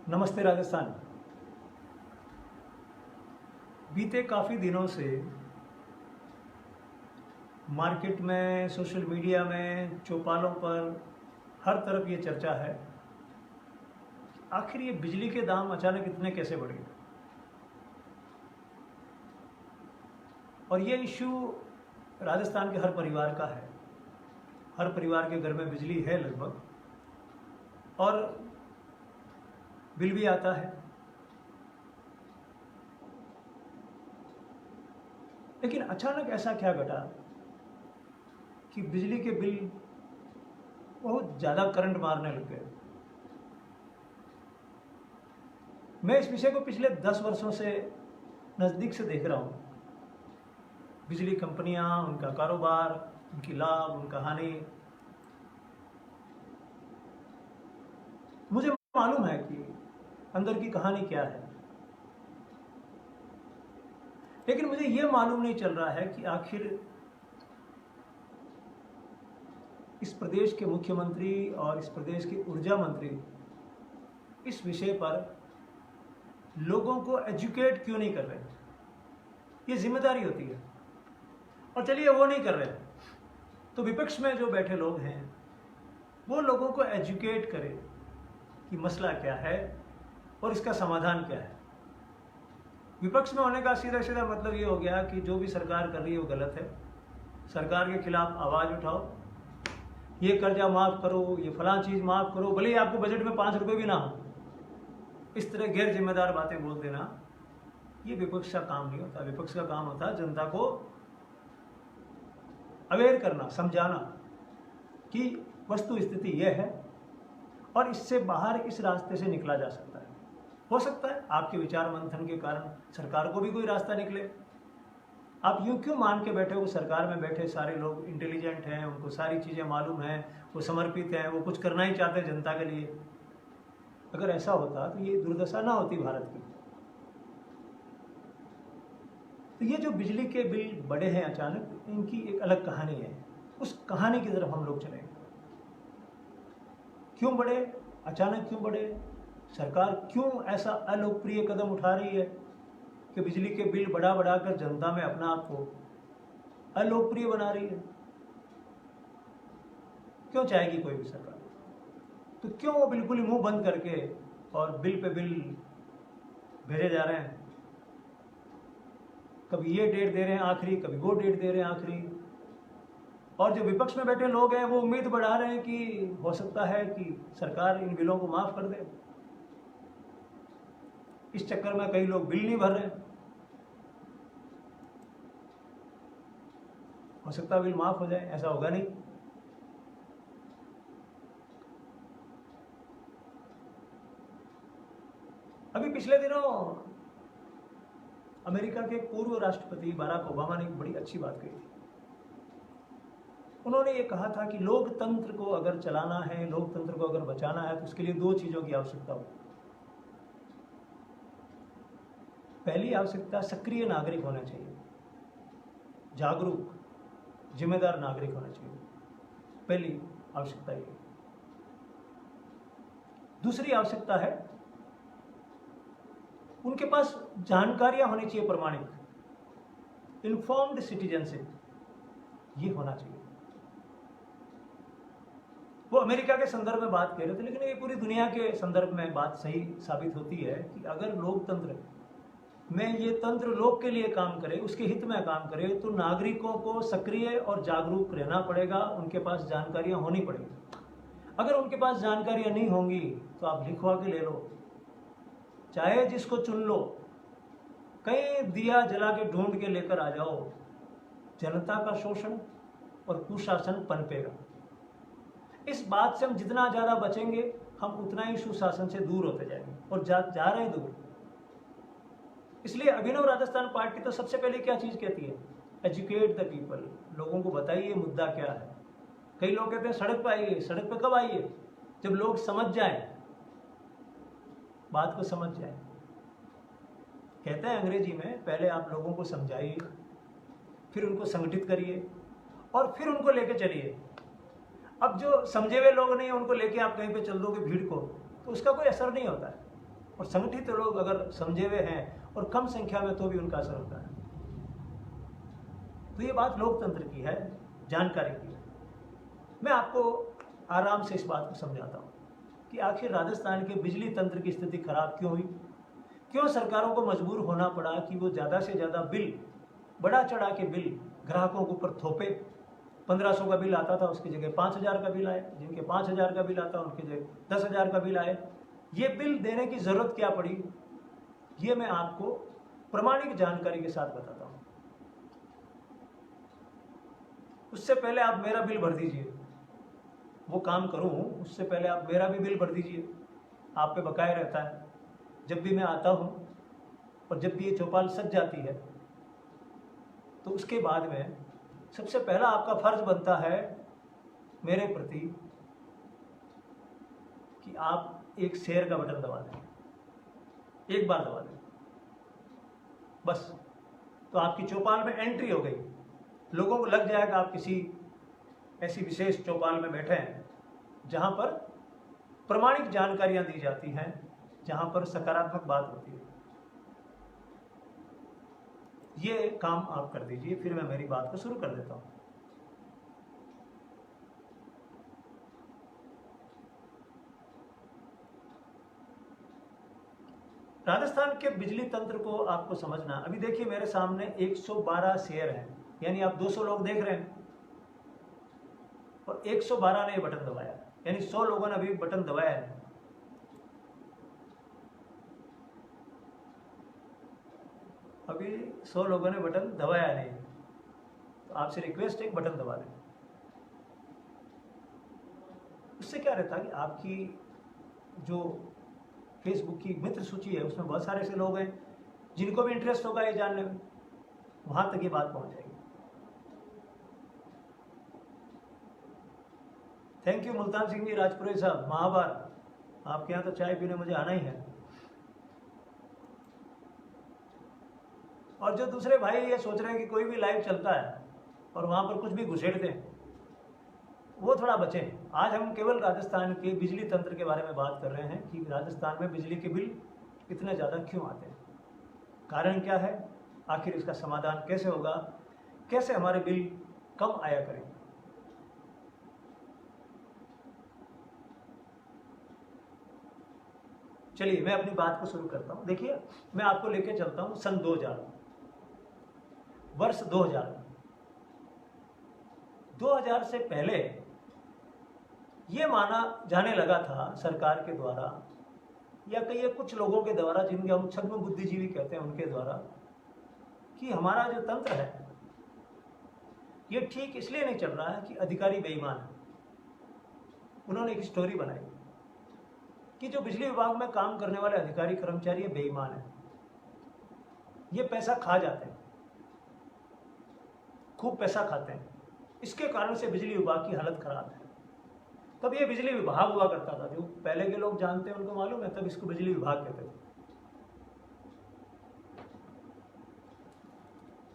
नमस्ते राजस्थान। बीते काफ़ी दिनों से मार्केट में, सोशल मीडिया में, चौपालों पर हर तरफ ये चर्चा है कि आखिर ये बिजली के दाम अचानक इतने कैसे बढ़ गए। और ये इश्यू राजस्थान के हर परिवार का है। हर परिवार के घर में बिजली है लगभग, और बिल भी आता है। लेकिन अचानक ऐसा क्या घटा कि बिजली के बिल बहुत ज़्यादा करंट मारने लग गए। मैं इस विषय को पिछले 10 वर्षों से नज़दीक से देख रहा हूँ। बिजली कंपनियाँ, उनका कारोबार, उनकी लाभ, उनका हानि। मुझे मालूम है कि अंदर की कहानी क्या है, लेकिन मुझे यह मालूम नहीं चल रहा है कि आखिर इस प्रदेश के मुख्यमंत्री और इस प्रदेश के ऊर्जा मंत्री इस विषय पर लोगों को एजुकेट क्यों नहीं कर रहे। ये जिम्मेदारी होती है, और चलिए वो नहीं कर रहे तो विपक्ष में जो बैठे लोग हैं वो लोगों को एजुकेट करें कि मसला क्या है और इसका समाधान क्या है। विपक्ष में होने का सीधा सीधा मतलब ये हो गया कि जो भी सरकार कर रही है वो गलत है, सरकार के खिलाफ आवाज़ उठाओ, ये कर्जा माफ़ करो, ये फलां चीज़ माफ़ करो, भले ही आपको बजट में 5 रुपये भी ना हो। इस तरह गैर जिम्मेदार बातें बोल देना, ये विपक्ष का काम नहीं होता। विपक्ष का काम होता है जनता को अवेयर करना, समझाना कि वस्तु स्थिति यह है और इससे बाहर इस रास्ते से निकला जा सकता है। हो सकता है आपके विचार मंथन के कारण सरकार को भी कोई रास्ता निकले। आप यूं क्यों मान के बैठे हो सरकार में बैठे सारे लोग इंटेलिजेंट हैं, उनको सारी चीज़ें मालूम हैं, वो समर्पित हैं, वो कुछ करना ही चाहते हैं जनता के लिए। अगर ऐसा होता तो ये दुर्दशा ना होती भारत की। तो ये जो बिजली के बिल बढ़े हैं अचानक, इनकी एक अलग कहानी है। उस कहानी की तरफ हम लोग चलेंगे। क्यों बढ़े, अचानक क्यों बढ़े, सरकार क्यों ऐसा अलोकप्रिय कदम उठा रही है कि बिजली के बिल बढ़ा बढ़ाकर जनता में अपना आप को अलोकप्रिय बना रही है। क्यों चाहेगी कोई भी सरकार? तो क्यों वो बिल्कुल ही मुंह बंद करके और बिल पे बिल भेजे जा रहे हैं। कभी ये डेट दे रहे हैं आखिरी, कभी वो डेट दे रहे हैं आखिरी। और जो विपक्ष में बैठे लोग हैं वो उम्मीद बढ़ा रहे हैं कि हो सकता है कि सरकार इन बिलों को माफ कर दे। इस चक्कर में कई लोग बिल नहीं भर रहे। हो सकता है बिल माफ हो जाए, ऐसा होगा नहीं। अभी पिछले दिनों अमेरिका के पूर्व राष्ट्रपति बराक ओबामा ने एक बड़ी अच्छी बात कही थी। उन्होंने ये कहा था कि लोकतंत्र को अगर चलाना है, लोकतंत्र को अगर बचाना है तो उसके लिए 2 चीज़ों की आवश्यकता हो। पहली आवश्यकता सक्रिय नागरिक होना चाहिए, जागरूक जिम्मेदार नागरिक होना चाहिए। पहली आवश्यकता ये। दूसरी आवश्यकता है उनके पास जानकारियां होनी चाहिए, प्रमाणित इन्फॉर्म्ड सिटीजनशिप ये होना चाहिए। वो अमेरिका के संदर्भ में बात कह रहे थे, लेकिन ये पूरी दुनिया के संदर्भ में बात सही साबित होती है कि अगर लोकतंत्र में ये तंत्र लोक के लिए काम करे, उसके हित में काम करे, तो नागरिकों को सक्रिय और जागरूक रहना पड़ेगा, उनके पास जानकारियां होनी पड़ेगी। अगर उनके पास जानकारियां नहीं होंगी तो आप लिखवा के ले लो, चाहे जिसको चुन लो, कहीं दिया जला के ढूंढ के लेकर आ जाओ, जनता का शोषण और कुशासन पनपेगा। इस बात से हम जितना ज़्यादा बचेंगे हम उतना ही सुशासन से दूर होते जाएंगे, और जा रहे हैं दूर। इसलिए अभिनव राजस्थान पार्टी तो सबसे पहले क्या चीज़ कहती है? Educate the people. लोगों को बताइए मुद्दा क्या है। कई लोग कहते हैं सड़क पर आइए। सड़क पर कब आइए? जब लोग समझ जाएं, बात को समझ जाएं। कहते हैं अंग्रेजी में, पहले आप लोगों को समझाइए, फिर उनको संगठित करिए और फिर उनको लेके चलिए। अब जो समझे हुए लोग नहीं, उनको लेके आप कहीं पे चल दोगे भीड़ को, तो उसका कोई असर नहीं होता है। और संगठित लोग अगर समझे हुए हैं और कम संख्या में तो भी उनका असर होता है। तो ये बात लोकतंत्र की है, जानकारी की है। मैं आपको आराम से इस बात को समझाता हूँ कि आखिर राजस्थान के बिजली तंत्र की स्थिति खराब क्यों हुई, क्यों सरकारों को मजबूर होना पड़ा कि वो ज़्यादा से ज़्यादा बिल, बढ़ा चढ़ा के बिल ग्राहकों के ऊपर थोपे। 1500 का बिल आता था उसकी जगह 5000 का बिल आए, जिनके 5000 का बिल आता उनकी जगह 10,000 का बिल आए। ये बिल देने की ज़रूरत क्या पड़ी, ये मैं आपको प्रमाणिक जानकारी के साथ बताता हूँ। उससे पहले आप मेरा बिल भर दीजिए, वो काम करूँ उससे पहले आप मेरा भी बिल भर दीजिए, आप पे बकाया रहता है। जब भी मैं आता हूँ और जब भी ये चौपाल सज जाती है तो उसके बाद में सबसे पहला आपका फर्ज बनता है मेरे प्रति कि आप एक शेयर का बटन दबा दें, एक बार दबा दें बस, तो आपकी चौपाल में एंट्री हो गई। लोगों को लग जाएगा आप किसी ऐसी विशेष चौपाल में बैठे हैं जहां पर प्रमाणिक जानकारियां दी जाती हैं, जहां पर सकारात्मक बात होती है। ये काम आप कर दीजिए, फिर मैं मेरी बात को शुरू कर देता हूं। राजस्थान के बिजली तंत्र को आपको समझना, अभी देखिए मेरे सामने 112 शेयर हैं, यानी आप 200 लोग देख रहे हैं और 112 ने बटन दबाया, यानी 100 लोगों ने अभी बटन दबाया है। अभी 100 लोगों ने बटन दबाया नहीं, तो आपसे रिक्वेस्ट है एक बटन दबा दें। उससे क्या रहता है कि आपकी जो फेसबुक की मित्र सूची है उसमें बहुत सारे ऐसे लोग हैं जिनको भी इंटरेस्ट होगा ये जानने में, वहां तक ये बात पहुंच जाएगी। थैंक यू मुल्तान सिंह जी, राजपुरे साहब, महाभारत, आपके यहाँ तो चाय पीने मुझे आना ही है। और जो दूसरे भाई ये सोच रहे हैं कि कोई भी लाइव चलता है और वहां पर कुछ भी घुसेड़ दें, वो थोड़ा बचें। आज हम केवल राजस्थान के बिजली तंत्र के बारे में बात कर रहे हैं कि राजस्थान में बिजली के बिल इतने ज़्यादा क्यों आते हैं, कारण क्या है, आखिर इसका समाधान कैसे होगा, कैसे हमारे बिल कम आया करें। चलिए मैं अपनी बात को शुरू करता हूं। देखिए मैं आपको लेके चलता हूं सन 2000, वर्ष 2000 से पहले ये माना जाने लगा था सरकार के द्वारा या कई कुछ लोगों के द्वारा, जिनके हम छद्म बुद्धिजीवी कहते हैं, उनके द्वारा, कि हमारा जो तंत्र है ये ठीक इसलिए नहीं चल रहा है कि अधिकारी बेईमान है। उन्होंने एक स्टोरी बनाई कि जो बिजली विभाग में काम करने वाले अधिकारी कर्मचारी बेईमान है, ये पैसा खा जाते हैं, खूब पैसा खाते हैं, इसके कारण से बिजली विभाग की हालत खराब है। तब ये बिजली विभाग हुआ करता था, जो पहले के लोग जानते हैं उनको मालूम है, तब इसको बिजली विभाग कहते थे,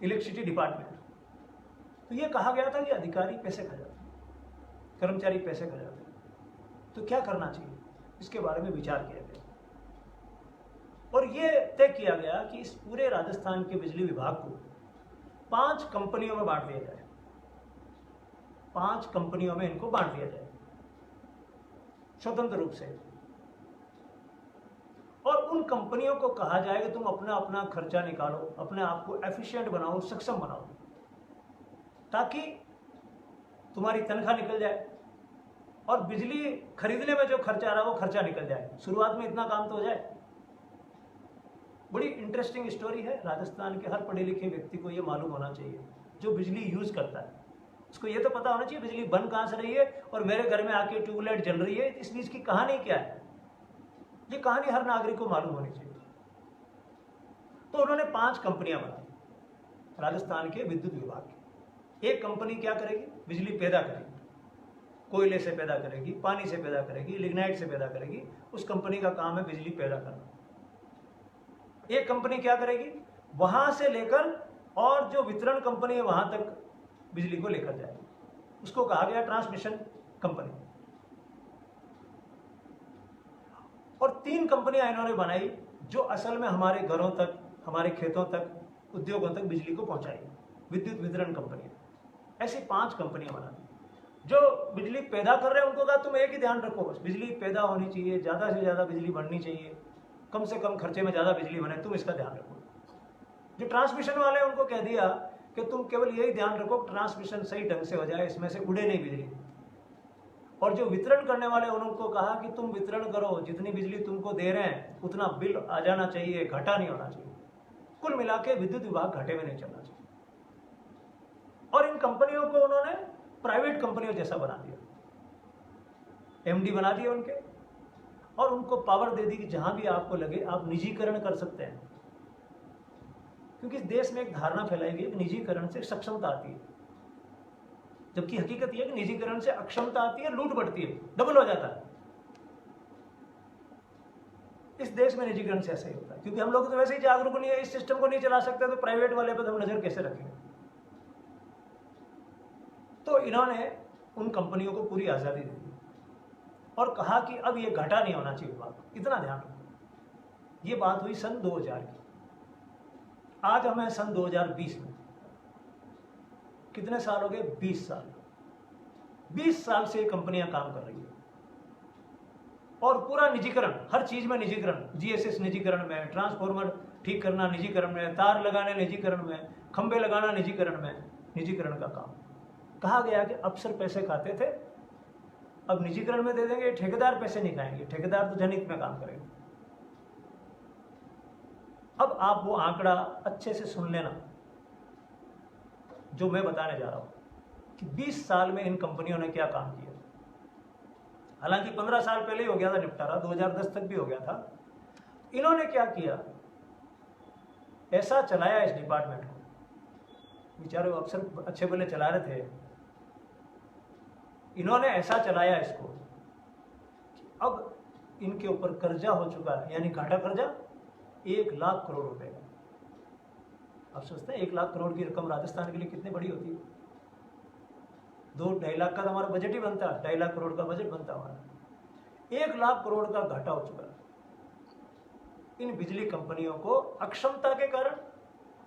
इलेक्ट्रिसिटी डिपार्टमेंट। तो ये कहा गया था कि अधिकारी पैसे खा जाते हैं, कर्मचारी पैसे खा जाते हैं, तो क्या करना चाहिए, इसके बारे में विचार किया गया और ये तय किया गया कि इस पूरे राजस्थान के बिजली विभाग को 5 कंपनियों में बांट दिया जाए, 5 कंपनियों में इनको बांट दिया जाए स्वतंत्र रूप से, और उन कंपनियों को कहा जाए कि तुम अपना अपना खर्चा निकालो, अपने आप को एफिशिएंट बनाओ, सक्षम बनाओ, ताकि तुम्हारी तनख्वाह निकल जाए और बिजली खरीदने में जो खर्चा आ रहा है वो खर्चा निकल जाए। शुरुआत में इतना काम तो हो जाए। बड़ी इंटरेस्टिंग स्टोरी है। राजस्थान के हर पढ़े लिखे व्यक्ति को ये मालूम होना चाहिए, जो बिजली यूज करता है उसको ये तो पता होना चाहिए बिजली बन कहां से रही है और मेरे घर में आके ट्यूबलाइट जल रही है, इस बीच की कहानी क्या है, ये कहानी हर नागरिक को मालूम होनी चाहिए। तो उन्होंने 5 कंपनियां बनाई राजस्थान के विद्युत विभाग की। एक कंपनी क्या करेगी, बिजली पैदा करेगी, कोयले से पैदा करेगी, पानी से पैदा करेगी, लिग्नाइट से पैदा करेगी, उस कंपनी का काम है बिजली पैदा करना। एक कंपनी क्या करेगी, वहां से लेकर और जो वितरण कंपनी है वहां तक बिजली को लेकर जाएगी, उसको कहा गया ट्रांसमिशन कंपनी। और 3 कंपनियां इन्होंने बनाई जो असल में हमारे घरों तक, हमारे खेतों तक, उद्योगों तक बिजली को पहुंचाई, विद्युत वितरण कंपनियां। ऐसी 5 कंपनियां बना दी। जो बिजली पैदा कर रहे हैं उनको कहा तुम एक ही ध्यान रखो, बस बिजली पैदा होनी चाहिए, ज़्यादा से ज़्यादा बिजली बननी चाहिए, कम से कम खर्चे में ज़्यादा बिजली बने, तुम इसका ध्यान रखो। जो ट्रांसमिशन वाले हैं उनको कह दिया कि तुम केवल यही ध्यान रखो ट्रांसमिशन सही ढंग से हो जाए, इसमें से उड़े नहीं बिजली। और जो वितरण करने वाले उनको कहा कि तुम वितरण करो, जितनी बिजली तुमको दे रहे हैं उतना बिल आ जाना चाहिए, घाटा नहीं होना चाहिए। कुल मिला के विद्युत विभाग घाटे में नहीं चलना चाहिए। और इन कंपनियों को उन्होंने प्राइवेट कंपनियों जैसा बना दिया, एमडी बना दिए उनके, और उनको पावर दे दी कि जहां भी आपको लगे आप निजीकरण कर सकते हैं। क्योंकि इस देश में एक धारणा फैलाई गई कि निजीकरण से सक्षमता आती है, जबकि हकीकत यह है कि निजीकरण से अक्षमता आती है, लूट बढ़ती है, डबल हो जाता है। इस देश में निजीकरण से ऐसा ही होता है, क्योंकि हम लोग तो वैसे ही जागरूक नहीं है, इस सिस्टम को नहीं चला सकते तो प्राइवेट वाले पर हम नजर कैसे रखेंगे। तो इन्होंने उन कंपनियों को पूरी आजादी दे दी और कहा कि अब ये घाटा नहीं होना चाहिए विभाग, इतना ध्यान रखो। ये बात हुई सन 2000 की। आज हमें सन 2020 में, कितने साल हो गए? 20 साल। 20 साल से कंपनियां काम कर रही है और पूरा निजीकरण, हर चीज में निजीकरण, जीएसएस निजीकरण में, ट्रांसफार्मर ठीक करना निजीकरण में, तार लगाने निजीकरण में, खंबे लगाना निजीकरण में, निजीकरण का काम। कहा गया कि अफसर पैसे खाते थे, अब निजीकरण में दे देंगे, ठेकेदार पैसे नहीं खाएंगे, ठेकेदार तो जनहित में काम करेंगे। अब आप वो आंकड़ा अच्छे से सुन लेना जो मैं बताने जा रहा हूं कि 20 साल में इन कंपनियों ने क्या काम किया। हालांकि 15 साल पहले ही हो गया था निपटारा, 2010 तक भी हो गया था। इन्होंने क्या किया, ऐसा चलाया इस डिपार्टमेंट को, बेचारे अफसर अच्छे भले चला रहे थे, इन्होंने ऐसा चलाया इसको कि अब इनके ऊपर कर्जा हो चुका है, यानी घाटा कर्जा 1 लाख करोड़ रुपए का। आप सोचते हैं 1 लाख करोड़ की रकम राजस्थान के लिए कितनी बड़ी होती है? 2-2.5 लाख का तो हमारा बजट ही बनता है, 2.5 लाख करोड़ का बजट बनता है हमारा। 1 लाख करोड़ का घाटा हो चुका है इन बिजली कंपनियों को अक्षमता के कारण,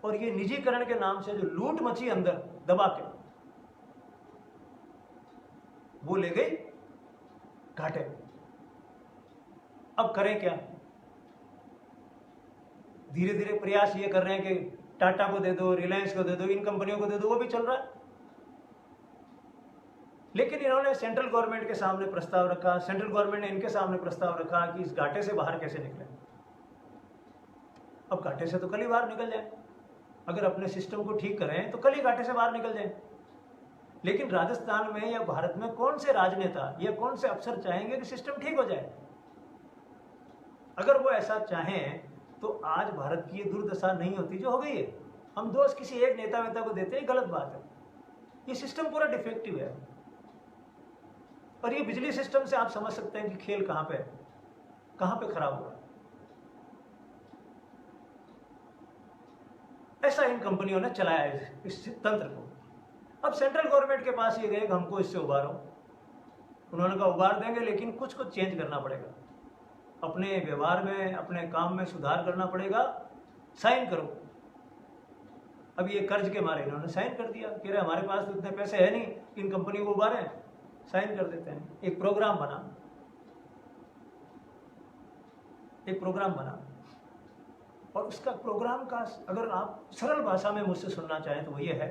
और ये निजीकरण के नाम से जो लूट मची अंदर दबा के, वो ले गई घाटे में। अब करें क्या? धीरे धीरे प्रयास ये कर रहे हैं कि टाटा को दे दो, रिलायंस को दे दो, इन कंपनियों को दे दो, वो भी चल रहा है। लेकिन इन्होंने सेंट्रल गवर्नमेंट के सामने प्रस्ताव रखा, सेंट्रल गवर्नमेंट ने इनके सामने प्रस्ताव रखा कि इस घाटे से बाहर कैसे निकले। अब घाटे से तो कल ही बाहर निकल जाए, अगर अपने सिस्टम को ठीक करें तो कल ही घाटे से बाहर निकल जाए। लेकिन राजस्थान में या भारत में कौन से राजनेता या कौन से अफसर चाहेंगे कि सिस्टम ठीक हो जाए? अगर वो ऐसा चाहें तो आज भारत की ये दुर्दशा नहीं होती जो हो गई है। हम दोष किसी एक नेता वेता को देते हैं, गलत बात है। ये सिस्टम पूरा डिफेक्टिव है। और ये बिजली सिस्टम से आप समझ सकते हैं कि खेल कहां पे खराब हुआ। ऐसा इन कंपनियों ने चलाया इस तंत्र को। अब सेंट्रल गवर्नमेंट के पास ये गए कि हमको इससे उबारो। उन्होंने कहा उबार देंगे, लेकिन कुछ चेंज करना पड़ेगा, अपने व्यवहार में, अपने काम में सुधार करना पड़ेगा, साइन करो। अब ये कर्ज के मारे इन्होंने साइन कर दिया, कह रहे हमारे पास तो इतने पैसे है नहीं, इन कंपनियों को उबारें, साइन कर देते हैं। एक प्रोग्राम बना और उसका प्रोग्राम का अगर आप सरल भाषा में मुझसे सुनना चाहें तो वो ये है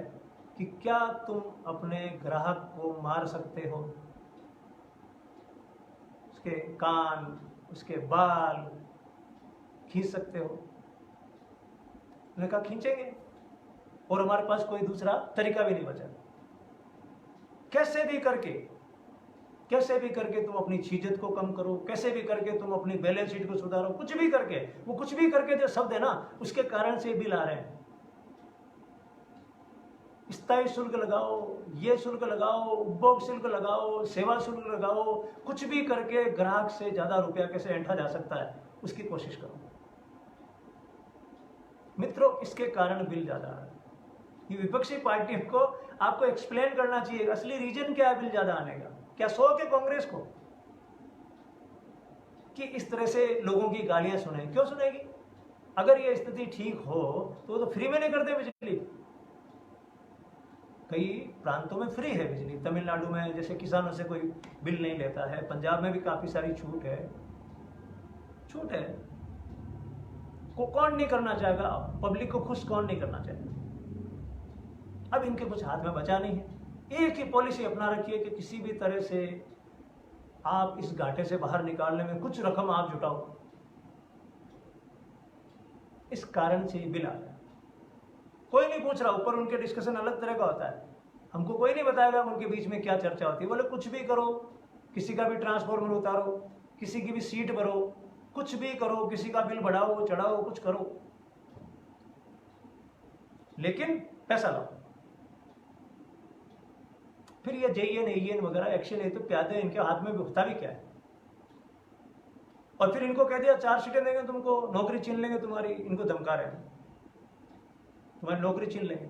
कि क्या तुम अपने ग्राहक को मार सकते हो? उसके कान, उसके बाल खींच सकते हो? मैंने कहा खींचेंगे, और हमारे पास कोई दूसरा तरीका भी नहीं बचा। कैसे भी करके तुम अपनी छीजत को कम करो, कैसे भी करके तुम अपनी बैलेंस शीट को सुधारो, कुछ भी करके जो शब्द है ना, उसके कारण से बिल आ रहे हैं। स्थायी शुल्क लगाओ, ये शुल्क लगाओ, उपभोग शुल्क लगाओ, सेवा शुल्क लगाओ, कुछ भी करके ग्राहक से ज्यादा रुपया कैसे ऐंठा जा सकता है उसकी कोशिश करो। मित्रों, इसके कारण बिल ज्यादा आ रहा है। ये विपक्षी पार्टियों को आपको एक्सप्लेन करना चाहिए असली रीजन क्या है बिल ज्यादा आने का। क्या शौक है कांग्रेस को? कि इस तरह से लोगों की गालियां सुने। क्यों सुनेगी? अगर ये स्थिति ठीक हो तो फ्री में नहीं करते बिजली। कई प्रांतों में फ्री है बिजली, तमिलनाडु में जैसे किसानों से कोई बिल नहीं लेता है, पंजाब में भी काफी सारी छूट है। छूट है को कौन नहीं करना चाहेगा? पब्लिक को खुश कौन नहीं करना चाहेगा? अब इनके कुछ हाथ में बचा नहीं है। एक ही पॉलिसी अपना रखी है कि किसी भी तरह से आप इस घाटे से बाहर निकालने में कुछ रकम आप जुटाओ। इस कारण से बिल आ गया। कोई नहीं पूछ रहा, ऊपर उनके डिस्कशन अलग तरह का होता है, हमको कोई नहीं बताएगा उनके बीच में क्या चर्चा होती है। बोले कुछ भी करो, किसी का भी ट्रांसफॉर्मर उतारो, किसी की भी सीट भरो, कुछ भी करो, किसी का बिल बढ़ाओ चढ़ाओ, कुछ करो, लेकिन पैसा लाओ। फिर ये जेईएन एईएन वगैरह एक्शन है तो प्यादे इनके हाथ में होता भी क्या है। और फिर इनको कह दिया 4 सीटें देंगे तुमको, नौकरी छीन लेंगे तुम्हारी। इनको धमका रहे हैं तुम्हारी नौकरी छीन लेंगे,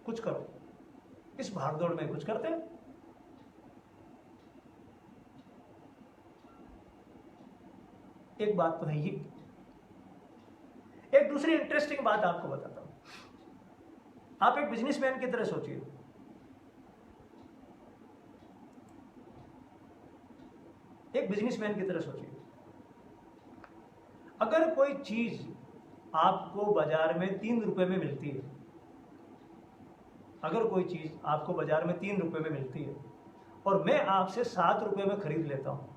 कुछ करो। इस भागदौड़ में कुछ करते हैं। एक बात तो है ही। एक दूसरी इंटरेस्टिंग बात आपको बताता हूं। आप एक बिजनेसमैन की तरह सोचिए। एक बिजनेसमैन की तरह सोचिए, अगर कोई चीज आपको बाजार में 3 रुपए में मिलती है, अगर कोई चीज आपको बाजार में 3 रुपए में मिलती है और मैं आपसे 7 रुपए में खरीद लेता हूं,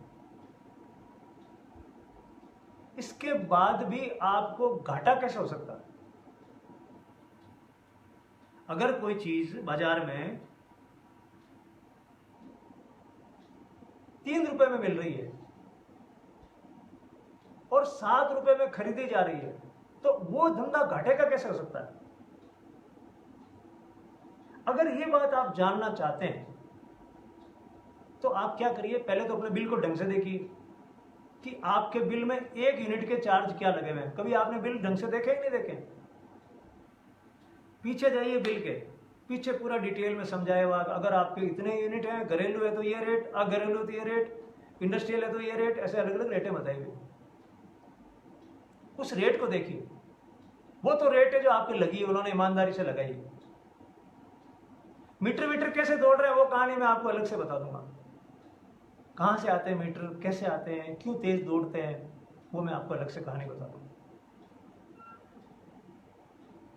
इसके बाद भी आपको घाटा कैसे हो सकता है? अगर कोई चीज बाजार में 3 रुपए में मिल रही है और 7 रुपए में खरीदी जा रही है, तो वो धंधा घाटे का कैसे हो सकता है? अगर ये बात आप जानना चाहते हैं तो आप क्या करिए, पहले तो अपने बिल को ढंग से देखिए कि आपके बिल में 1 यूनिट के चार्ज क्या लगे हुए हैं। कभी आपने बिल ढंग से देखे ही नहीं देखे? पीछे जाइए, बिल के पीछे पूरा डिटेल में समझाया हुआ। अगर आपके इतने यूनिट हैं, घरेलू है तो ये रेट, अघरेलू तो ये रेट, इंडस्ट्रियल है तो ये रेट, ऐसे अलग अलग रेटें बताई हुई। उस रेट को देखिए, वो तो रेट है जो आपकी लगी है, उन्होंने ईमानदारी से लगाई है। मीटर मीटर कैसे दौड़ रहे हैं वो कहानी मैं आपको अलग से बता दूंगा। कहां से आते हैं मीटर, कैसे आते हैं, क्यों तेज दौड़ते हैं, वो मैं आपको अलग से कहानी बता दूंगा।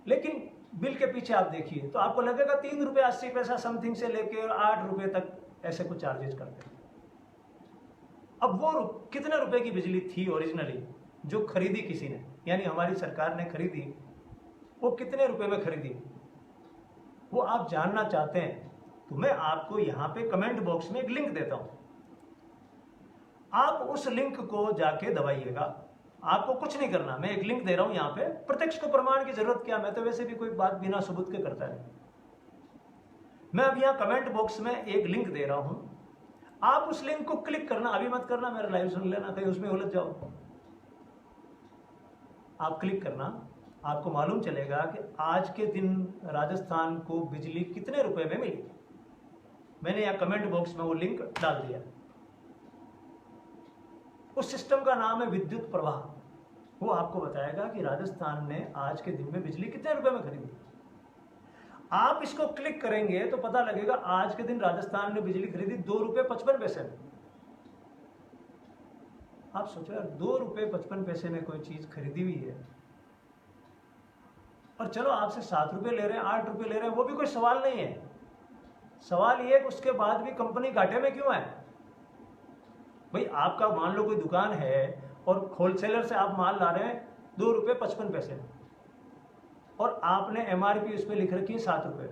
लेकिन बिल के पीछे आप देखिए तो आपको लगेगा 3 रुपये 80 पैसा समथिंग से लेकर 8 रुपए तक ऐसे कुछ चार्जेस करते हैं। अब वो कितने रुपए की बिजली थी ओरिजिनली जो खरीदी किसी ने, यानी हमारी सरकार ने खरीदी, वो कितने रुपए में खरीदी, वो आप जानना चाहते हैं तो मैं आपको यहां पे कमेंट बॉक्स में एक लिंक देता हूं। आप उस लिंक को जाके दबाइएगा। आपको कुछ नहीं करना, मैं एक लिंक दे रहा हूं यहां पे। प्रत्यक्ष को प्रमाण की जरूरत क्या, मैं तो वैसे भी कोई बात बिना सबूत के करता है। मैं अब यहां कमेंट बॉक्स में एक लिंक दे रहा हूं, आप उस लिंक को क्लिक करना। अभी मत करना, मेरा लाइव सुन लेना, कहीं उसमें उलझ जाओ। आप क्लिक करना, आपको मालूम चलेगा कि आज के दिन राजस्थान को बिजली कितने रुपए में मिली। मैंने यहां कमेंट बॉक्स में वो लिंक डाल दिया। उस सिस्टम का नाम है विद्युत प्रवाह। वो आपको बताएगा कि राजस्थान ने आज के दिन में बिजली कितने रुपए में खरीदी। आप इसको क्लिक करेंगे तो पता लगेगा आज के दिन राजस्थान ने बिजली खरीदी 2 रुपये 55 पैसे में। आप सोचो यार, 2 रुपये 55 पैसे में कोई चीज खरीदी हुई है, और चलो आपसे 7 रुपये ले रहे हैं, 8 रुपये ले रहे हैं, वो भी कोई सवाल नहीं है। सवाल ये है कि उसके बाद भी कंपनी घाटे में क्यों है। भाई आपका मान लो कोई दुकान है और होलसेलर से आप माल ला रहे हैं 2 रुपये 55 पैसे में, और आपने एमआरपी उस पर लिख रखी है 7 रुपये।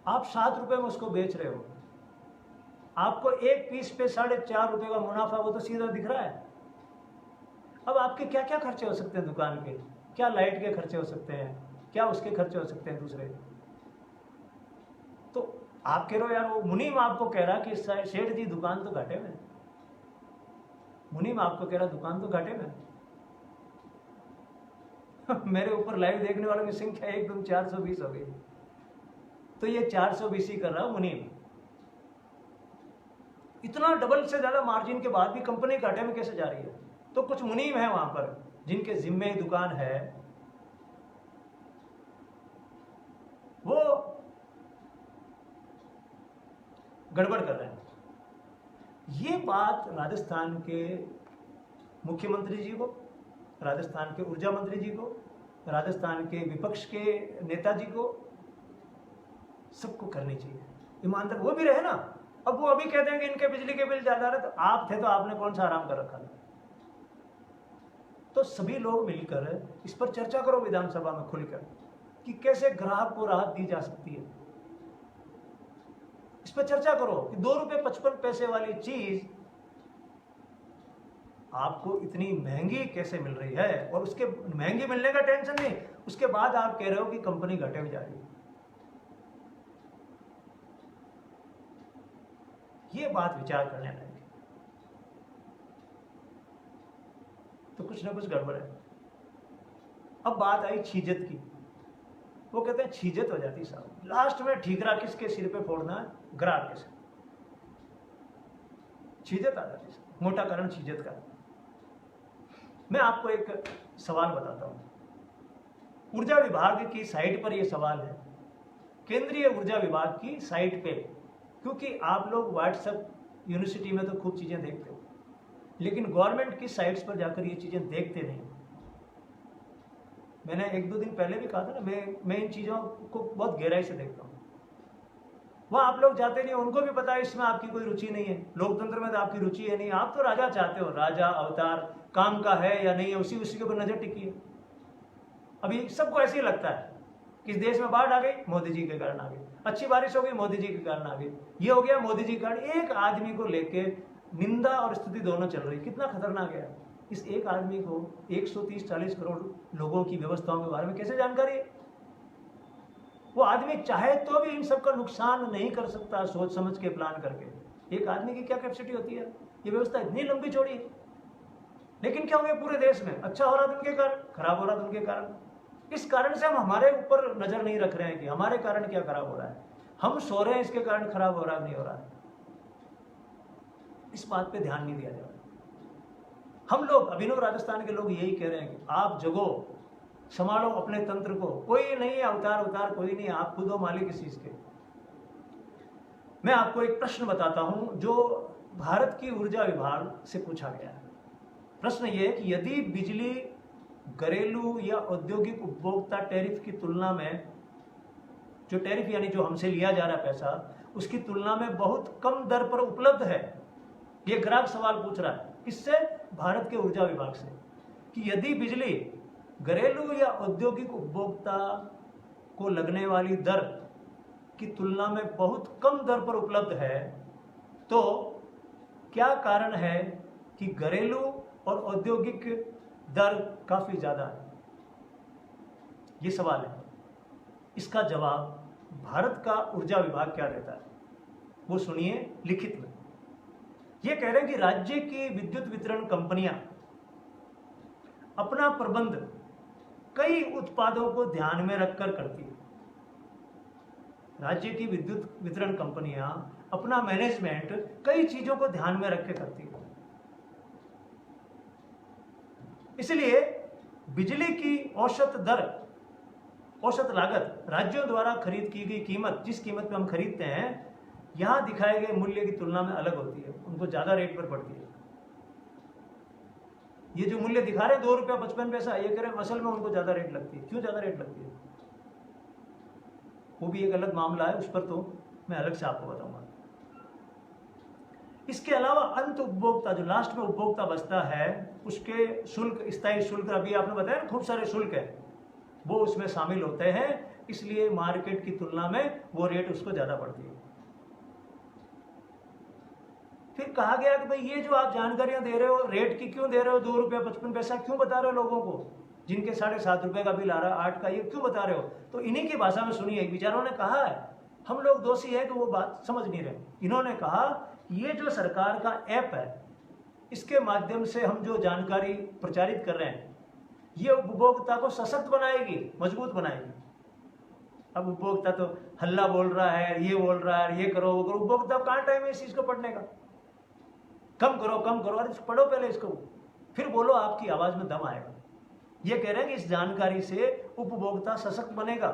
आप 7 रुपये में उसको बेच रहे हो, आपको एक पीस पे 4.5 रुपये का मुनाफा, वो तो सीधा दिख रहा है। अब आपके क्या क्या खर्चे हो सकते हैं दुकान के, क्या लाइट के खर्चे हो सकते हैं, क्या उसके खर्चे हो सकते हैं दूसरे। तो आप कह रहे हो यार, वो मुनीम आपको कह रहा कि सेठ जी दुकान तो घाटे में, मुनीम आपको कह रहा दुकान तो घाटे में। मेरे ऊपर लाइव देखने वालों की संख्या एकदम 420 हो गई, तो ये 420 ही कर रहा मुनीम। इतना डबल से ज़्यादा मार्जिन के बाद भी कंपनी घाटे में कैसे जा रही है? तो कुछ मुनीम है वहां पर जिनके जिम्मे दुकान है, वो गड़बड़ कर रहे हैं। ये बात राजस्थान के मुख्यमंत्री जी को, राजस्थान के ऊर्जा मंत्री जी को, राजस्थान के विपक्ष के नेताजी को, सबको करनी चाहिए। ईमानदार वो भी रहे ना। अब वो अभी कहते हैं कि इनके बिजली के बिल ज्यादा रहे, तो आप थे तो आपने कौन सा आराम कर रखा था? तो सभी लोग मिलकर इस पर चर्चा करो विधानसभा में खुलकर कि कैसे ग्राहक को राहत दी जा सकती है। इस पर चर्चा करो कि 2 रुपये 55 पैसे वाली चीज आपको इतनी महंगी कैसे मिल रही है, और उसके महंगी मिलने का टेंशन नहीं, उसके बाद आप कह रहे हो कि कंपनी घाटे में जा रही है। ये बात विचार करने लायक है। तो कुछ ना कुछ गड़बड़ है। अब बात आई छीजत की। वो कहते हैं छीजत हो जाती साहब, लास्ट में ठीकरा किसके सिर पे फोड़ना है? ग्राहक के सिर। छीजत आ जाती साहब, मोटा कारण छीजत का। मैं आपको एक सवाल बताता हूं। ऊर्जा विभाग की साइट पर यह सवाल है, केंद्रीय ऊर्जा विभाग की साइट पे, क्योंकि आप लोग व्हाट्सएप यूनिवर्सिटी में तो खूब चीजें देखते हो, लेकिन गवर्नमेंट की साइट्स पर जाकर ये चीजें देखते नहीं। मैंने 1-2 दिन पहले भी कहा था ना, मैं इन चीजों को बहुत गहराई से देखता हूँ। वहां आप लोग जाते नहीं, उनको भी पता है इसमें आपकी कोई रुचि नहीं है, लोकतंत्र में तो आपकी रुचि है नहीं। आप तो राजा चाहते हो, राजा अवतार काम का है या नहीं है, उसी के ऊपर नजर टिकी है। अभी सबको ऐसे ही लगता है कि इस देश में बाढ़ आ गई, मोदी जी के कारण आ गई, अच्छी बारिश हो गई, मोदी जी के कारण आ गई, ये हो गया मोदी जी के कारण। एक आदमी को लेके निंदा और स्तुति दोनों चल रही। कितना खतरनाक है। इस एक आदमी को 130-140 करोड़ लोगों की व्यवस्थाओं के बारे में कैसे जानकारी है? वो आदमी चाहे तो भी इन सब का नुकसान नहीं कर सकता सोच समझ के प्लान करके। एक आदमी की क्या कैपेसिटी होती है? ये व्यवस्था इतनी लंबी चौड़ी है, लेकिन क्या हो गया पूरे देश में? अच्छा हो रहा था उनके कारण, खराब हो रहा था उनके कारण। इस कारण से हम हमारे ऊपर नजर नहीं रख रहे हैं कि हमारे कारण क्या खराब हो रहा है। हम सो रहे हैं, इसके कारण खराब हो रहा है नहीं हो रहा है, इस बात पे ध्यान नहीं दिया जा रहा। हम लोग अभिनव राजस्थान के लोग यही कह रहे हैं कि आप जगो, संभालो अपने तंत्र को, कोई नहीं है अवतार कोई नहीं है, आप खुद हो मालिक इस चीज के। मैं आपको एक प्रश्न बताता हूं जो भारत की ऊर्जा विभाग से पूछा गया है। प्रश्न ये है कि यदि बिजली घरेलू या औद्योगिक उपभोक्ता टैरिफ की तुलना में, जो टैरिफ यानी जो हमसे लिया जा रहा है पैसा, उसकी तुलना में बहुत कम दर पर उपलब्ध है, ये ग्राहक सवाल पूछ रहा है। किससे? भारत के ऊर्जा विभाग से, कि यदि बिजली घरेलू या औद्योगिक उपभोक्ता को लगने वाली दर की तुलना में बहुत कम दर पर उपलब्ध है, तो क्या कारण है कि घरेलू और औद्योगिक दर काफी ज्यादा है? ये सवाल है। इसका जवाब भारत का ऊर्जा विभाग क्या देता है, वो सुनिए लिखित में। ये कह रहे हैं कि राज्य की विद्युत वितरण कंपनियां अपना प्रबंध कई उत्पादों को ध्यान में रखकर करती है। राज्य की विद्युत वितरण कंपनियां अपना मैनेजमेंट कई चीजों को ध्यान में रख के करती है। इसलिए बिजली की औसत दर, औसत लागत, राज्यों द्वारा खरीद की गई कीमत, जिस कीमत पे हम खरीदते हैं, यहां दिखाए गए मूल्य की तुलना में अलग होती है, उनको ज्यादा रेट पर पड़ती है। ये जो मूल्य दिखा रहे 2 रुपया 55 पैसा, ये कह रहे हैं असल में उनको ज्यादा रेट लगती है। क्यों ज्यादा रेट लगती है, वो भी एक अलग मामला है, उस पर तो मैं अलग से आपको बताऊंगा। इसके अलावा अंत उपभोक्ता, जो लास्ट में उपभोक्ता बचता है, उसके शुल्क, स्थायी शुल्क, अभी आपने बताया ना खूब सारे शुल्क है, वो उसमें शामिल होते हैं। इसलिए मार्केट की तुलना में वो रेट उसको ज्यादा पड़ती है। फिर कहा गया कि भाई ये जो आप जानकारियां दे रहे हो, रेट की क्यों दे रहे हो, 2 रुपया 55 पैसा क्यों बता रहे हो लोगों को, जिनके 7.5 रुपए का बिल आ रहा है, 8 का, ये क्यों बता रहे हो? तो इन्हीं की भाषा में सुनिए, विचारों ने कहा है, हम लोग दोषी है कि वो बात समझ नहीं रहे। इन्होंने कहा ये जो सरकार का ऐप है, इसके माध्यम से हम जो जानकारी प्रचारित कर रहे हैं, ये उपभोक्ता को सशक्त बनाएगी, मजबूत बनाएगी। अब उपभोक्ता तो हल्ला बोल रहा है, ये बोल रहा है, ये करो वो करो, उपभोक्ता कहाँ टाइम है इस चीज को पढ़ने का? कम करो, अरे पढ़ो पहले इसको, फिर बोलो, आपकी आवाज में दम आएगा। ये कह रहे हैं कि इस जानकारी से उपभोक्ता सशक्त बनेगा,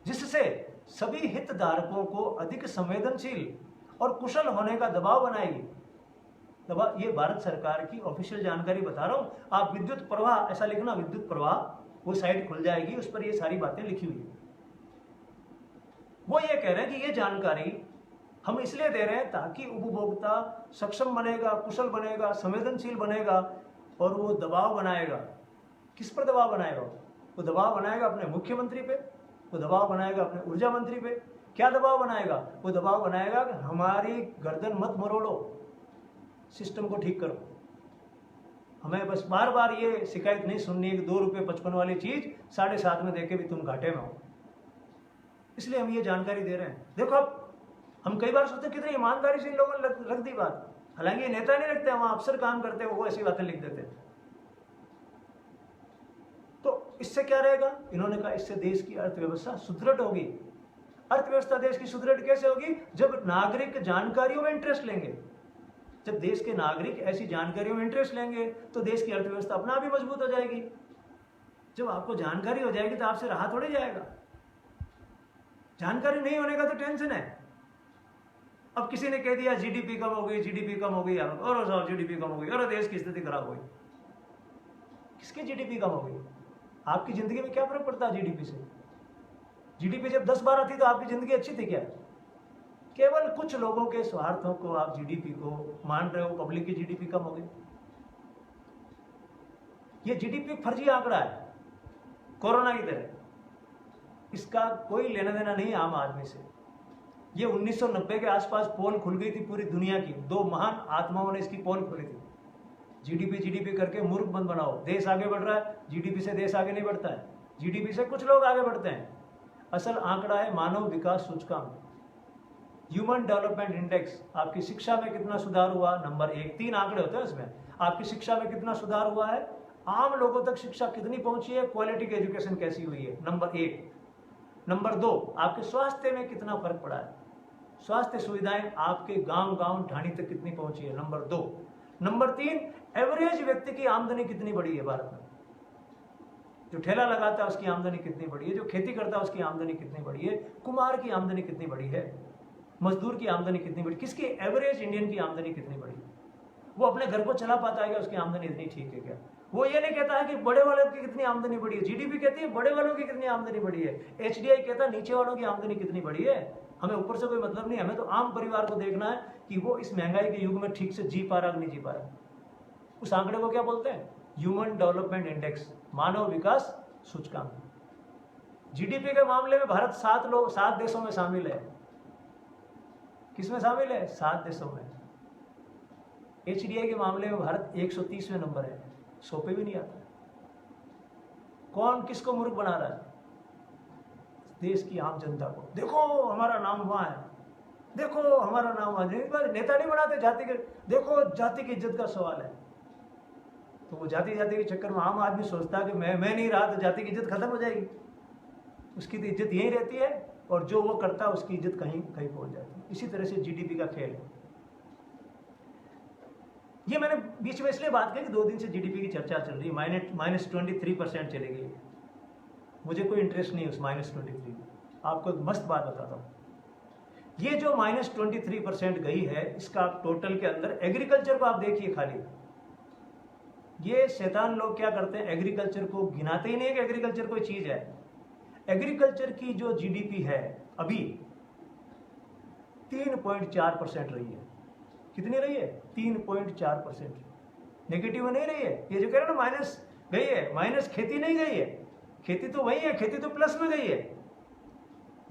जिससे सभी हितधारकों को अधिक संवेदनशील और कुशल होने का दबाव बनाएगी। दबाव, ये भारत सरकार की ऑफिशियल जानकारी बता रहा हूं। आप विद्युत प्रवाह ऐसा लिखना, विद्युत प्रवाह, वो साइट खुल जाएगी, उस पर ये सारी बातें लिखी हुई है। वो ये कह रहे हैं कि ये जानकारी हम इसलिए दे रहे हैं ताकि उपभोक्ता सक्षम बनेगा, कुशल बनेगा, संवेदनशील बनेगा, और वो दबाव बनाएगा। किस पर दबाव बनाएगा? वो दबाव बनाएगा अपने मुख्यमंत्री पे, वो दबाव बनाएगा अपने ऊर्जा मंत्री पे। क्या दबाव बनाएगा? वो दबाव बनाएगा कि हमारी गर्दन मत मरोड़ो, सिस्टम को ठीक करो। हमें बस बार बार ये शिकायत नहीं सुननी है कि 2 रुपये 55 वाली चीज 7.5 में देके भी तुम घाटे में हो। इसलिए हम ये जानकारी दे रहे हैं। देखो, अब हम कई बार सोचते कितनी ईमानदारी से इन लोगों ने रख दी बात। हालांकि ये नेता नहीं रखते, वहां अफसर काम करते हैं, वो ऐसी बातें लिख देते हैं। तो इससे क्या रहेगा? इन्होंने कहा इससे देश की अर्थव्यवस्था सुदृढ़ होगी। अर्थव्यवस्था देश की सुदृढ़ कैसे होगी? जब नागरिक जानकारियों में इंटरेस्ट लेंगे। जब देश के नागरिक ऐसी जानकारियों में इंटरेस्ट लेंगे तो देश की अर्थव्यवस्था अपना आप ही मजबूत हो जाएगी। जब आपको जानकारी हो जाएगी तो आपसे रहा थोड़ी जाएगा। जानकारी नहीं होने का तो टेंशन है। अब किसी ने कह दिया जीडीपी कम हो गई, जीडीपी कम हो गई, और साहब जीडीपी कम हो गई, और देश की स्थिति खराब हो गई। किसकी जीडीपी कम हो गई? आपकी जिंदगी में क्या फर्क पड़ता है जीडीपी से? जीडीपी जब 10-12 थी तो आपकी जिंदगी अच्छी थी क्या? केवल कुछ लोगों के स्वार्थों को आप जीडीपी को मान रहे हो, पब्लिक की जीडीपी कम हो गई। ये जीडीपी फर्जी आंकड़ा है, कोरोना की तरह। इसका कोई लेना देना नहीं आम आदमी से। ये 1990 के आसपास पोल खुल गई थी पूरी दुनिया की। 2 महान आत्माओं ने इसकी पोल खोली थी। जीडीपी करके मूर्ख बंद बनाओ। देश आगे बढ़ रहा है, जीडीपी से देश आगे नहीं बढ़ता है। जीडीपी से कुछ लोग आगे बढ़ते हैं। असल आंकड़ा है मानव विकास सूचकांक, ह्यूमन डेवलपमेंट इंडेक्स। आपकी शिक्षा में कितना सुधार हुआ, नंबर 1। 3 आंकड़े होते हैं उसमें। आपकी शिक्षा में कितना सुधार हुआ है, आम लोगों तक शिक्षा कितनी पहुंची है, क्वालिटी की एजुकेशन कैसी हुई है, नंबर 1। नंबर 2, आपके स्वास्थ्य में कितना फर्क पड़ा है, स्वास्थ्य सुविधाएं आपके गांव ढाणी तक कितनी पहुंची है, नंबर 2। नंबर 3, एवरेज व्यक्ति की आमदनी कितनी बढ़ी है भारत में। जो ठेला लगाता है उसकी आमदनी कितनी बढ़ी है, जो खेती करता है उसकी आमदनी कितनी बढ़ी है, कुम्हार की आमदनी कितनी बढ़ी है, मजदूर की आमदनी कितनी बढ़ी, किसकी एवरेज इंडियन की आमदनी कितनी बढ़ी, वो अपने घर को चला पाता है क्या, उसकी आमदनी इतनी ठीक है क्या। वो ये नहीं कहता है कि बड़े वालों की कितनी आमदनी बढ़ी है, जीडीपी कहती है बड़े वालों की कितनी आमदनी बढ़ी है, एचडीआई कहता है नीचे वालों की आमदनी कितनी बढ़ी है। हमें ऊपर से कोई मतलब नहीं, हमें तो आम परिवार को देखना है कि वो इस महंगाई के युग में ठीक से जी पा रहा कि नहीं जी पा रहा। उस आंकड़े को क्या बोलते हैं, ह्यूमन डेवलपमेंट इंडेक्स, मानव विकास सूचकांक। जीडीपी के मामले में भारत 7 देशों में शामिल है। किसमें शामिल है? 7 देशों में। एचडीआई के मामले में भारत 130वें नंबर है, 100 पे भी नहीं आता। कौन किसको मूर्ख बना रहा है? देश की आम जनता को। देखो हमारा नाम वहां है, देखो हमारा नाम वहां। नेता नहीं बनाते जाति के, देखो जाति की इज्जत का सवाल है। तो वो जाति के चक्कर में आम आदमी सोचता है कि मैं नहीं रहा तो जाति की इज्जत खत्म हो जाएगी। उसकी तो इज्जत यहीं रहती है, और जो वो करता है उसकी इज्जत कहीं पहुंच जाती है। इसी तरह से जीडीपी का खेल है। ये मैंने बीच में इसलिए बात की कि 2 दिन से जीडीपी की चर्चा चल रही है, -23% चली गई। मुझे कोई इंटरेस्ट नहीं है उस -23। आपको एक मस्त बात बताता हूँ। ये जो -23% गई है, इसका आप टोटल के अंदर एग्रीकल्चर को आप देखिए खाली। ये शैतान लोग क्या करते हैं, एग्रीकल्चर को गिनाते ही नहीं कि एग्रीकल्चर कोई चीज है। एग्रीकल्चर की जो जीडीपी है अभी 3.4% रही है। कितनी रही है? 3.4%। नेगेटिव में नहीं रही है। ये जो कह रहे हैं ना माइनस गई है, माइनस खेती नहीं गई है, खेती तो वही है, खेती तो प्लस में गई है।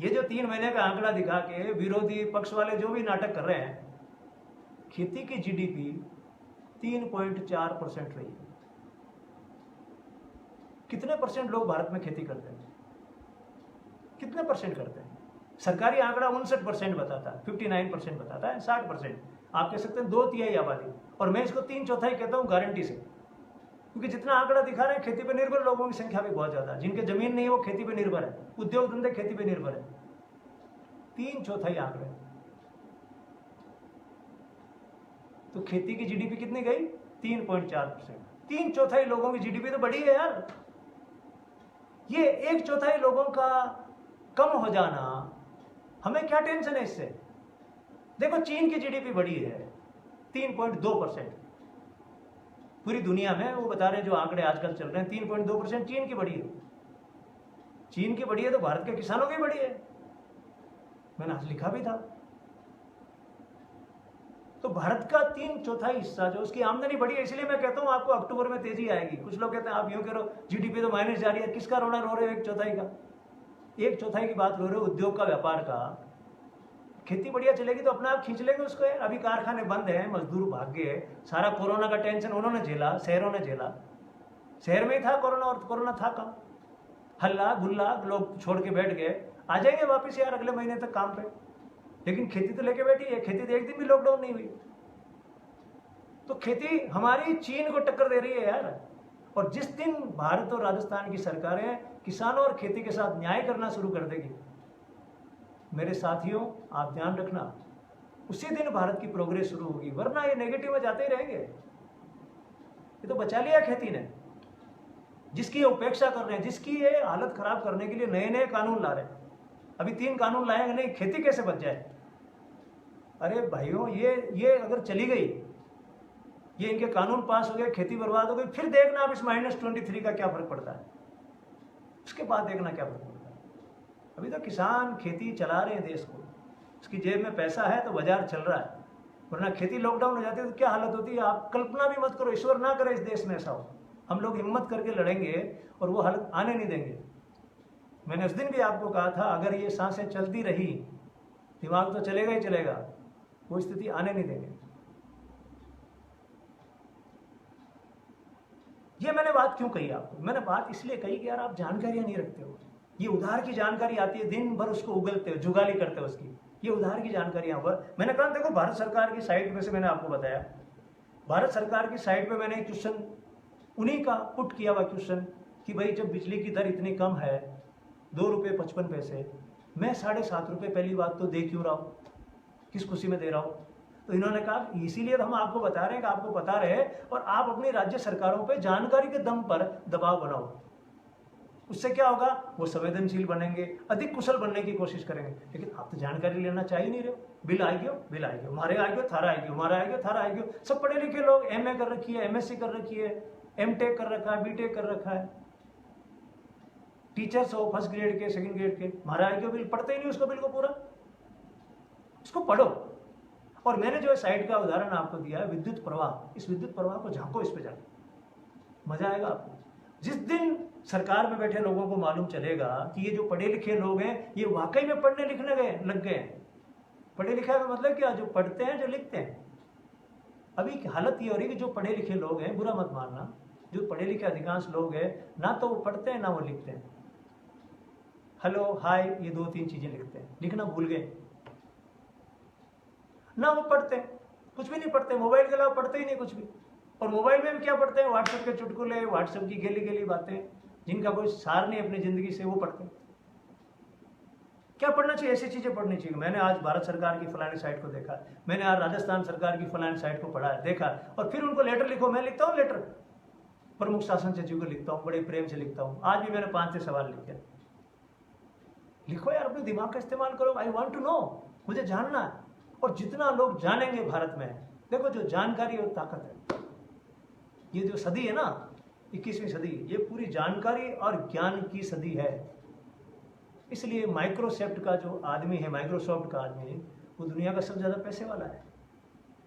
ये जो 3 महीने का आंकड़ा दिखा के विरोधी पक्ष वाले जो भी नाटक कर रहे हैं, खेती की जीडीपी 3.4% रही है। कितने परसेंट लोग भारत में खेती करते हैं? कितने परसेंट करते हैं? सरकारी आंकड़ा 59% बताता है, 59% बताता है, 60%। आप कह सकते हैं 2/3 आबादी, और मैं इसको 3/4 कहता हूं गारंटी से, क्योंकि जितना आंकड़ा दिखा रहे हैं खेती पे निर्भर लोगों की संख्या भी बहुत ज्यादा है। जिनके जमीन नहीं है वो खेती पे निर्भर है, उद्योग धंधे खेती पे निर्भर है। 3/4 आंकड़े। तो खेती की जीडीपी कितनी गई? 3.4%। 3/4 लोगों की जीडीपी तो बढ़ी है यार। ये 1/4 लोगों का कम हो जाना, हमें क्या टेंशन है इससे? देखो चीन की जीडीपी बढ़ी है 3.2%। पूरी दुनिया में वो बता रहे हैं जो आंकड़े आजकल चल रहे हैं, 3.2% चीन की बढ़ी है। चीन की बढ़ी है तो भारत के किसानों की बढ़ी है, मैंने आज लिखा भी था। तो भारत का 3/4 हिस्सा जो उसकी आमदनी बढ़ी है, इसलिए मैं कहता हूं आपको अक्टूबर में तेजी आएगी। कुछ लोग कहते हैं आप यूं कह रहे हो जीडीपी तो माइनस जा रही है, किसका रोना रो रहे हो? 1/4 का। 1/4 की बात रो रहे हो उद्योग का, व्यापार का। खेती बढ़िया चलेगी तो अपना आप खींच लेंगे उसको यार। अभी कारखाने बंद हैं, मजदूर भाग गए, सारा कोरोना का टेंशन उन्होंने झेला, शहरों ने झेला। शहर में ही था कोरोना, और कोरोना था कहाँ? हल्ला गुल्ला, लोग छोड़ के बैठ गए। आ जाएंगे वापस यार अगले महीने तक काम पे, लेकिन खेती तो लेके बैठी है। खेती तो एक दिन भी लॉकडाउन नहीं हुई। तो खेती हमारी चीन को टक्कर दे रही है यार। और जिस दिन भारत और राजस्थान की सरकारें किसानों और खेती के साथ न्याय करना शुरू कर देगी, मेरे साथियों आप ध्यान रखना, उसी दिन भारत की प्रोग्रेस शुरू होगी। वरना ये नेगेटिव में जाते ही रहेंगे। ये तो बचा लिया खेती ने, जिसकी उपेक्षा कर रहे हैं, जिसकी ये हालत खराब करने के लिए नए नए कानून ला रहे हैं। अभी 3 कानून लाएंगे, नहीं खेती कैसे बच जाए? अरे भाइयों ये अगर चली गई, ये इनके कानून पास हो गए, खेती बर्बाद हो गई, फिर देखना आप इस -23 का क्या फर्क पड़ता है। उसके बाद देखना क्या फर्क पड़ता है। अभी तो किसान खेती चला रहे हैं देश को, उसकी जेब में पैसा है तो बाजार चल रहा है। वरना खेती लॉकडाउन हो जाती है तो क्या हालत होती है आप कल्पना भी मत करो। ईश्वर ना करे इस देश में ऐसा हो। हम लोग हिम्मत करके लड़ेंगे और वो हालत आने नहीं देंगे। मैंने उस दिन भी आपको कहा था अगर ये सांसें चलती रही, दिमाग तो चलेगा ही चलेगा, वो स्थिति आने नहीं देंगे। ये मैंने बात क्यों कही आपको? मैंने बात इसलिए कही कि यार आप जानकारियां नहीं रखते हो। ये उधार की जानकारी आती है, दिन भर उसको उगलते हो, जुगाली करते हो उसकी। ये उधार की जानकारियां मैंने कहा देखो भारत सरकार की साइट में से मैंने आपको बताया, भारत सरकार की साइट पे मैंने एक क्वेश्चन उन्हीं का पुट किया हुआ क्वेश्चन कि भाई जब बिजली की दर इतनी कम है, 2 रुपये 55 पैसे, मैं 7.5 रुपये पहली बात तो दे क्यों रहा हूँ, किस खुशी में दे रहा हूँ? तो इन्होंने कहा इसीलिए तो हम आपको बता रहे हैं कि आपको पता रहे और आप अपनी राज्य सरकारों पे जानकारी के दम पर दबाव बनाओ। उससे क्या होगा? वो संवेदनशील बनेंगे, अधिक कुशल बनने की कोशिश करेंगे। लेकिन आप तो जानकारी लेना चाह ही नहीं रहे हो। बिल आएगी, बिल आएगी, हमारे आएगी, थारा आएगी, हमारा आएगी, थारा आएगी। सब पढ़े लिखे लोग, MA कर रखी है, MSc कर रखी है, MTech कर रखा है, BTech कर रखा है, टीचर्स हो 1st ग्रेड के 2nd ग्रेड के, हमारा आएगी बिल, पढ़ते ही नहीं उसको, बिल को पूरा। उसको पढ़ो। और मैंने जो साइट का उदाहरण आपको दिया है विद्युत प्रवाह, इस विद्युत प्रवाह को झांको, इस पे जाके मजा आएगा आपको। जिस दिन सरकार में बैठे लोगों को मालूम चलेगा कि ये जो पढ़े लिखे लोग हैं ये वाकई में पढ़ने लिखने लग गए हैं। पढ़े लिखा का मतलब क्या? जो पढ़ते हैं, जो लिखते हैं। अभी हालत ये हो रही है कि जो पढ़े लिखे लोग हैं, बुरा मत मानना, जो पढ़े लिखे अधिकांश लोग हैं ना तो वो पढ़ते हैं ना वो लिखते हैं। हेलो हाय ये 2-3 चीजें लिखते हैं, लिखना भूल गए। ना वो पढ़ते हैं, कुछ भी नहीं पढ़ते, मोबाइल के अलावा पढ़ते ही नहीं कुछ भी। और मोबाइल में भी क्या पढ़ते हैं? व्हाट्सएप के चुटकुले, व्हाट्सएप की गेली बातें, जिनका कोई सार नहीं अपनी जिंदगी से, वो पढ़ते हैं। क्या पढ़ना चाहिए? ऐसी चीजें पढ़नी चाहिए। मैंने आज भारत सरकार की फलानी साइट को देखा, मैंने आज राजस्थान सरकार की फलानी साइट को पढ़ा है, देखा, और फिर उनको लेटर लिखो। मैं लिखता हूँ लेटर, प्रमुख शासन सचिव को लिखता हूँ, बड़े प्रेम से लिखता हूँ। आज भी मैंने 5-6 सवाल लिखे। लिखो यार, अपने दिमाग का इस्तेमाल करो। आई वॉन्ट टू नो, मुझे जानना है। और जितना लोग जानेंगे भारत में, देखो जो जानकारी और ताकत है, ये जो सदी है ना 21वीं सदी, ये पूरी जानकारी और ज्ञान की सदी है। इसलिए माइक्रोसॉफ्ट का जो आदमी है, माइक्रोसॉफ्ट का आदमी, वो दुनिया का सबसे ज्यादा पैसे वाला है।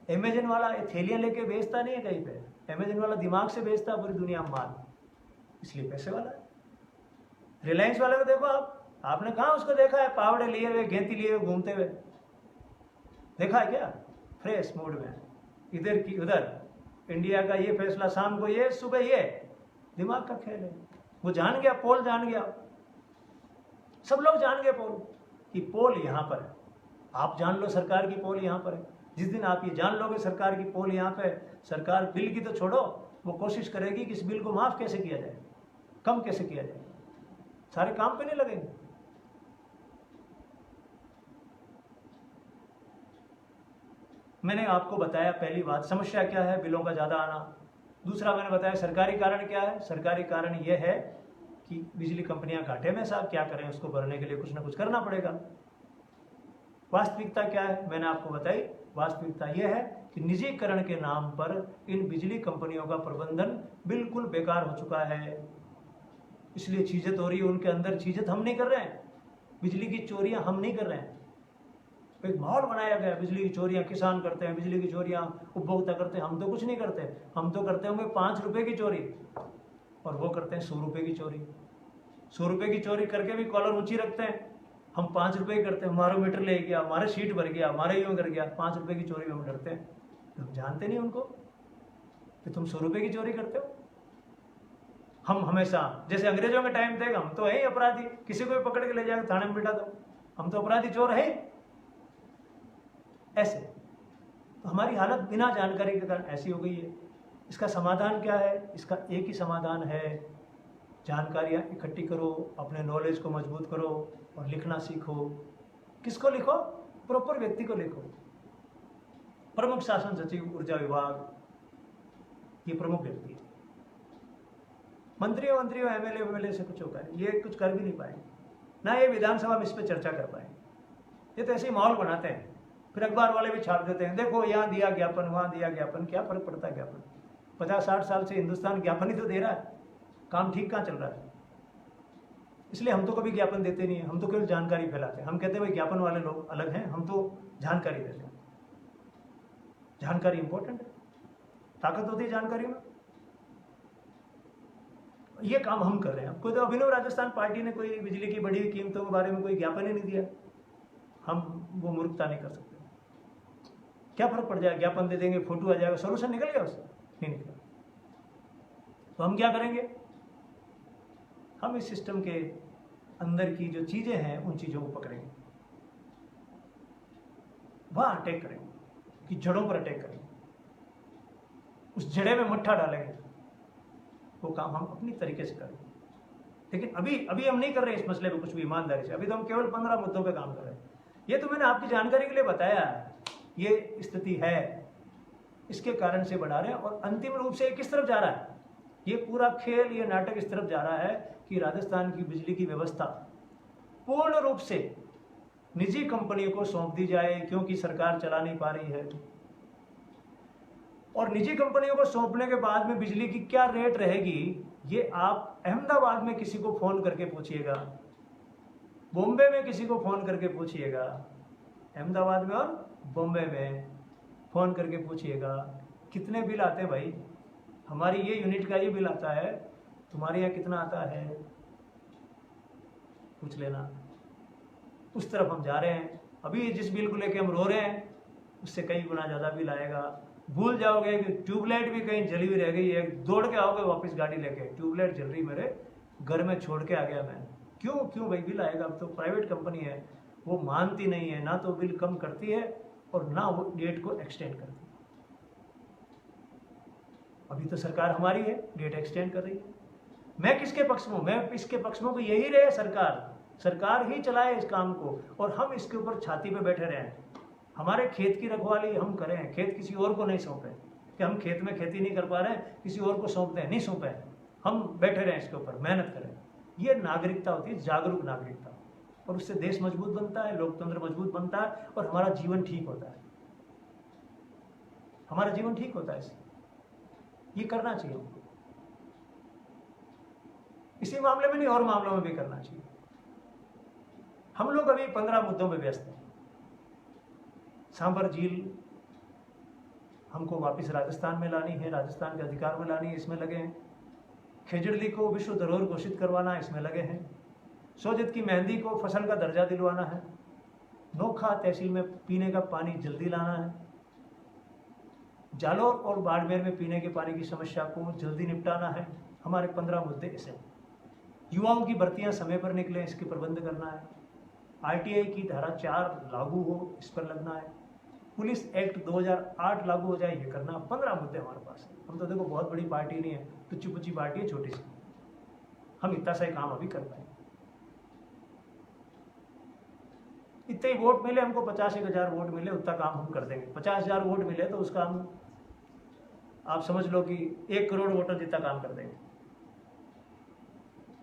अमेजन वाला थैलियां लेके बेचता नहीं है कहीं पे, अमेजन वाला दिमाग से बेचता है पूरी दुनिया में माल, इसलिए पैसे वाला है। रिलायंस वाले को देखो आपने कहा उसको देखा है पावड़े लिए हुए, गेंती लिए हुए घूमते हुए? देखा है क्या? फ्रेश मूड में, इधर की उधर, इंडिया का ये फैसला शाम को ये, सुबह ये, दिमाग का खेल है। वो जान गया, पोल जान गया, सब लोग जान गए पोल कि पोल यहां पर है। आप जान लो सरकार की पोल यहां पर है। जिस दिन आप ये जान लोगे सरकार की पोल यहां पे, सरकार बिल की तो छोड़ो, वो कोशिश करेगी कि इस बिल को माफ कैसे किया जाए, कम कैसे किया जाए, सारे काम पे नहीं लगेंगे। मैंने आपको बताया पहली बात समस्या क्या है, बिलों का ज़्यादा आना। दूसरा मैंने बताया सरकारी कारण क्या है। सरकारी कारण यह है कि बिजली कंपनियां घाटे में, साहब क्या करें, उसको भरने के लिए कुछ ना कुछ करना पड़ेगा। वास्तविकता क्या है मैंने आपको बताई। वास्तविकता यह है कि निजीकरण के नाम पर इन बिजली कंपनियों का प्रबंधन बिल्कुल बेकार हो चुका है। इसलिए चीजें तो हो रही है उनके अंदर, चीजें तो हम नहीं कर रहे हैं, बिजली की चोरियां हम नहीं कर रहे हैं। एक माहौल बनाया गया, बिजली की चोरियां किसान करते हैं, बिजली की चोरियां उपभोक्ता करते हैं, हम तो कुछ नहीं करते। हम तो करते होंगे 5 रुपए की चोरी और वो करते हैं 100 रुपए की चोरी। 100 रुपए की चोरी करके भी कॉलर ऊंची रखते हैं, हम 5 रुपए की करते हैं। हमारा मीटर ले गया, हमारे सीट भर गया, हमारे यूं कर गया, 5 रुपए की चोरी में हम डरते हैं। हम जानते नहीं उनको कि तुम 100 रुपए की चोरी करते हो। हम हमेशा जैसे अंग्रेजों के टाइम थे, हम तो है ही अपराधी, किसी को भी पकड़ के ले जाकर थाने में बिठा दो, हम तो अपराधी चोर है। ऐसे तो हमारी हालत बिना जानकारी के कारण ऐसी हो गई है। इसका समाधान क्या है? इसका एक ही समाधान है, जानकारियाँ इकट्ठी करो, अपने नॉलेज को मजबूत करो और लिखना सीखो। किसको लिखो? प्रॉपर व्यक्ति को लिखो। प्रमुख शासन सचिव ऊर्जा विभाग, ये प्रमुख व्यक्ति है। मंत्रियों एमएलए से कुछ होगा, ये कुछ कर भी नहीं पाएंगे, ना ये विधानसभा में इस पर चर्चा कर पाएंगे। ये तो ऐसे ही माहौल बनाते हैं, फिर अखबार वाले भी छाप देते हैं, देखो यहाँ दिया ज्ञापन, वहाँ दिया ज्ञापन। क्या फर्क पड़ता है ज्ञापन? 50-60 साल से हिंदुस्तान ज्ञापन ही तो दे रहा है, काम ठीक कहाँ चल रहा है? इसलिए हम तो कभी ज्ञापन देते नहीं है, हम तो केवल जानकारी फैलाते हैं। हम कहते हैं भाई ज्ञापन वाले लोग अलग हैं, हम तो जानकारी देते हैं। जानकारी इंपॉर्टेंट है, ताकत होती है जानकारी में। ये काम हम कर रहे हैं। कोई तो अभिनव राजस्थान पार्टी ने कोई बिजली की बढ़ी कीमतों के बारे में कोई ज्ञापन ही नहीं दिया, हम वो मूर्खता नहीं कर सकते। क्या फर्क पड़ जाएगा? ज्ञापन दे देंगे, फोटो आ जाएगा, सोल्यूशन निकल गया उससे? नहीं निकला। तो हम क्या करेंगे? हम इस सिस्टम के अंदर की जो चीजें हैं उन चीजों को पकड़ेंगे, वहां अटैक करेंगे, कि जड़ों पर अटैक करेंगे, उस जड़े में मट्ठा डालेंगे। वो काम हम अपनी तरीके से करेंगे। लेकिन अभी हम नहीं कर रहे इस मसले पे कुछ भी ईमानदारी से। अभी तो हम केवल 15 मुद्दों पे काम कर रहे हैं। ये तो मैंने आपकी जानकारी के लिए बताया है, ये स्थिति है, इसके कारण से बढ़ा रहे हैं। और अंतिम रूप से किस तरफ जा रहा है ये पूरा खेल, ये नाटक इस तरफ जा रहा है कि राजस्थान की बिजली की व्यवस्था पूर्ण रूप से निजी कंपनियों को सौंप दी जाए, क्योंकि सरकार चला नहीं पा रही है। और निजी कंपनियों को सौंपने के बाद में बिजली की क्या रेट रहेगी, ये आप अहमदाबाद में किसी को फोन करके पूछिएगा, बॉम्बे में किसी को फोन करके पूछिएगा, अहमदाबाद में और बॉम्बे में फोन करके पूछिएगा कितने बिल आते हैं भाई। हमारी ये यूनिट का ये बिल आता है, तुम्हारे यहाँ कितना आता है, पूछ लेना। उस तरफ हम जा रहे हैं। अभी जिस बिल को लेके हम रो रहे हैं उससे कई गुना ज्यादा बिल आएगा। भूल जाओगे कि ट्यूबलाइट भी कहीं जली हुई रह गई है, दौड़ के आओगे वापस गाड़ी लेके, ट्यूबलाइट जल रही मेरे घर में, छोड़ के आ गया मैं। क्यों भाई बिल आएगा? अब तो प्राइवेट कंपनी है, वो मानती नहीं है, ना तो बिल कम करती है और ना वो डेट को एक्सटेंड करती है। अभी तो सरकार हमारी है, डेट एक्सटेंड कर रही है। मैं किसके पक्ष में हूं? मैं इसके पक्ष में, यही रहे सरकार ही चलाए इस काम को, और हम इसके ऊपर छाती पे बैठे रहें। हमारे खेत की रखवाली हम करें, खेत किसी और को नहीं सौंपें कि हम खेत में खेती नहीं कर पा रहे हैं किसी और को सौंप दें, नहीं सौंपें। हम बैठे रहें इसके ऊपर, मेहनत करें। ये नागरिकता होती है, जागरूक नागरिकता, और उससे देश मजबूत बनता है, लोकतंत्र मजबूत बनता है और हमारा जीवन ठीक होता है। हमारा जीवन ठीक होता है इससे। ये करना चाहिए हमको, इसी मामले में नहीं और मामलों में भी करना चाहिए। हम लोग अभी 15 मुद्दों पे व्यस्त हैं। सांबर झील हमको वापस राजस्थान में लानी है, राजस्थान के अधिकार में लानी है, इसमें लगे हैं। खेजड़ली को विश्व धरोहर घोषित करवाना, इसमें लगे हैं। सोजित की मेहंदी को फसल का दर्जा दिलवाना है। नोखा तहसील में पीने का पानी जल्दी लाना है। जालोर और बाड़मेर में पीने के पानी की समस्या को जल्दी निपटाना है। हमारे 15 मुद्दे ऐसे। युवाओं की भर्तियां समय पर निकले, इसके प्रबंध करना है। आरटीआई की धारा 4 लागू हो, इस पर लगना है। पुलिस एक्ट 2008 लागू हो जाए, ये करना। 15 मुद्दे हमारे पास है। हम तो देखो बहुत बड़ी पार्टी नहीं है, टुच्ची पुच्ची पार्टी है, छोटी सी। हम इतना सा काम अभी कर पाए। इतने ही वोट मिले हमको, 50-1,000 वोट मिले, उतना काम हम कर देंगे। 50,000 वोट मिले तो उसका हम, आप समझ लो कि 1 करोड़ वोटर जितना काम कर देंगे।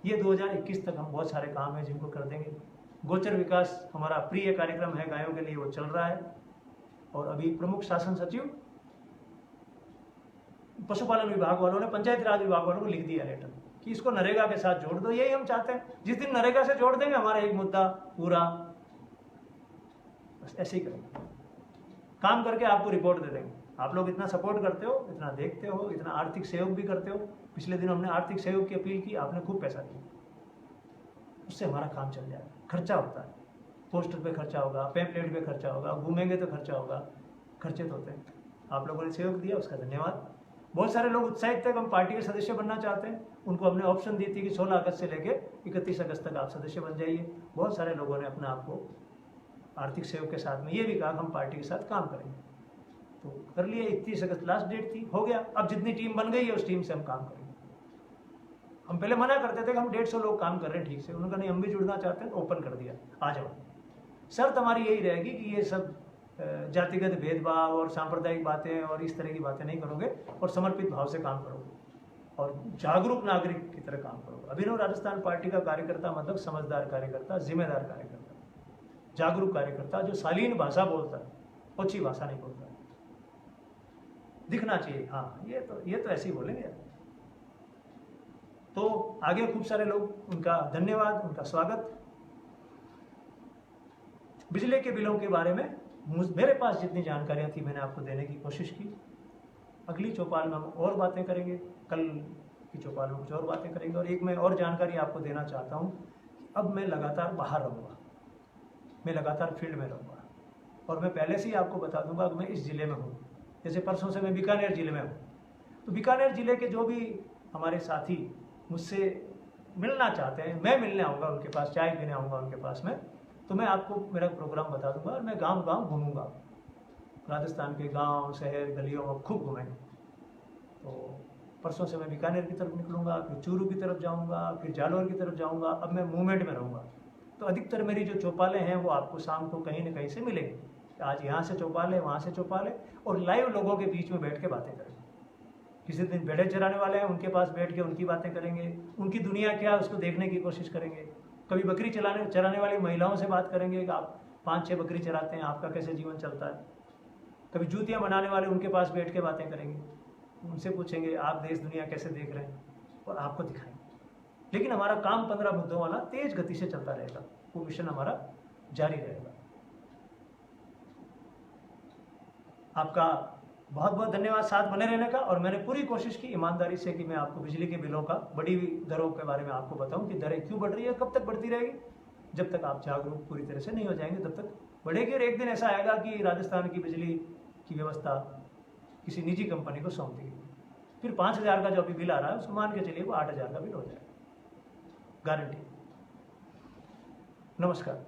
ये 2021 तक हम बहुत सारे काम हैं जिनको कर देंगे। गोचर विकास हमारा प्रिय कार्यक्रम है गायों के लिए, वो चल रहा है। और अभी प्रमुख शासन सचिव, पशुपालन विभाग वालों ने पंचायती राज विभाग वालों को लिख दिया लेटर कि इसको नरेगा के साथ जोड़ दो। यही हम चाहते हैं, जिस दिन नरेगा से जोड़ देंगे हमारा एक मुद्दा पूरा, बस ऐसे ही करेंगे, काम करके आपको रिपोर्ट दे देंगे। आप लोग इतना सपोर्ट करते हो, इतना देखते हो, इतना आर्थिक सहयोग भी करते हो। पिछले दिन हमने आर्थिक सहयोग की अपील की, आपने खूब पैसा दिया, उससे हमारा काम चल जाएगा। खर्चा होता है, पोस्टर पे खर्चा होगा, पैम्पलेट पे खर्चा होगा, घूमेंगे तो खर्चा होगा, खर्चे तो होते हैं। आप लोगों ने सहयोग दिया, उसका धन्यवाद। बहुत सारे लोग उत्साहित थे कि हम पार्टी के सदस्य बनना चाहते हैं। उनको हमने ऑप्शन दी थी कि 16 अगस्त से लेके 31 अगस्त तक आप सदस्य बन जाइए। बहुत सारे लोगों ने अपने आप को आर्थिक सहयोग के साथ में ये भी कहा कि हम पार्टी के साथ काम करेंगे, तो कर लिए। 31 अगस्त लास्ट डेट थी, हो गया। अब जितनी टीम बन गई है उस टीम से हम काम करेंगे। हम पहले मना करते थे कि हम 150 लोग काम कर रहे हैं ठीक से, उन्होंने कहा नहीं हम भी जुड़ना चाहते हैं, तो ओपन कर दिया, आ जाओ। शर्त हमारी यही रहेगी कि ये सब जातिगत भेदभाव और सांप्रदायिक बातें और इस तरह की बातें नहीं करोगे, और समर्पित भाव से काम करोगे और जागरूक नागरिक की तरह काम करोगे। अभिनव राजस्थान पार्टी का कार्यकर्ता मतलब समझदार कार्यकर्ता, जिम्मेदार कार्यकर्ता, जागरूक कार्यकर्ता, जो शालीन भाषा बोलता है, ओछी भाषा नहीं बोलता है। दिखना चाहिए, हाँ ये तो ऐसे ही बोलेंगे यार। तो आगे खूब सारे लोग, उनका धन्यवाद, उनका स्वागत। बिजली के बिलों के बारे में मेरे पास जितनी जानकारियां थी मैंने आपको देने की कोशिश की। अगली चौपाल में हम और बातें करेंगे, कल की चौपाल में कुछ और बातें करेंगे। और एक मैं और जानकारी आपको देना चाहता हूं कि अब मैं लगातार बाहर रहूँगा, मैं लगातार फील्ड में रहूँगा। और मैं पहले से ही आपको बता दूंगा कि मैं इस ज़िले में हूँ। जैसे परसों से मैं बीकानेर ज़िले में हूँ, तो बीकानेर ज़िले के जो भी हमारे साथी मुझसे मिलना चाहते हैं, मैं मिलने आऊँगा उनके पास, चाय पीने आऊँगा उनके पास में, तो मैं आपको मेरा प्रोग्राम बता दूंगा और मैं गांव गांव घूमूंगा। राजस्थान के गांव, शहर, गलियों में खूब घूमेंगे। तो परसों से मैं बीकानेर की तरफ निकलूंगा, फिर चूरू की तरफ जाऊंगा, फिर जालौर की तरफ जाऊंगा। अब मैं मूवमेंट में रहूँगा, तो अधिकतर मेरी जो चौपालें हैं वो आपको शाम को कहीं न कहीं से मिलेंगी। आज यहाँ से चौपाल है, वहाँ से चौपाल है, और लाइव लोगों के बीच में बैठ के बातें करेंगे। किसी दिन भेड़े चराने वाले हैं, उनके पास बैठ के उनकी बातें करेंगे, उनकी दुनिया क्या है उसको देखने की कोशिश करेंगे। कभी बकरी चराने वाली महिलाओं से बात करेंगे कि आप 5-6 बकरी चराते हैं, आपका कैसे जीवन चलता है। कभी जूतियाँ बनाने वाले, उनके पास बैठ के बातें करेंगे, उनसे पूछेंगे आप देश दुनिया कैसे देख रहे हैं, और आपको दिखाएंगे। लेकिन हमारा काम 15 मुद्दों वाला तेज गति से चलता रहेगा, वो मिशन हमारा जारी रहेगा। आपका बहुत बहुत धन्यवाद साथ बने रहने का। और मैंने पूरी कोशिश की ईमानदारी से कि मैं आपको बिजली के बिलों का, बड़ी दरों के बारे में आपको बताऊं कि दरें क्यों बढ़ रही है, कब तक बढ़ती रहेगी। जब तक आप जागरूक पूरी तरह से नहीं हो जाएंगे तब तक बढ़ेगी। और एक दिन ऐसा आएगा कि राजस्थान की बिजली की व्यवस्था किसी निजी कंपनी को सौंप देगी, फिर 5,000 का जो अभी बिल आ रहा है उसको मान के चलिए वो 8,000 का बिल हो जाएगा, गारंटी। नमस्कार।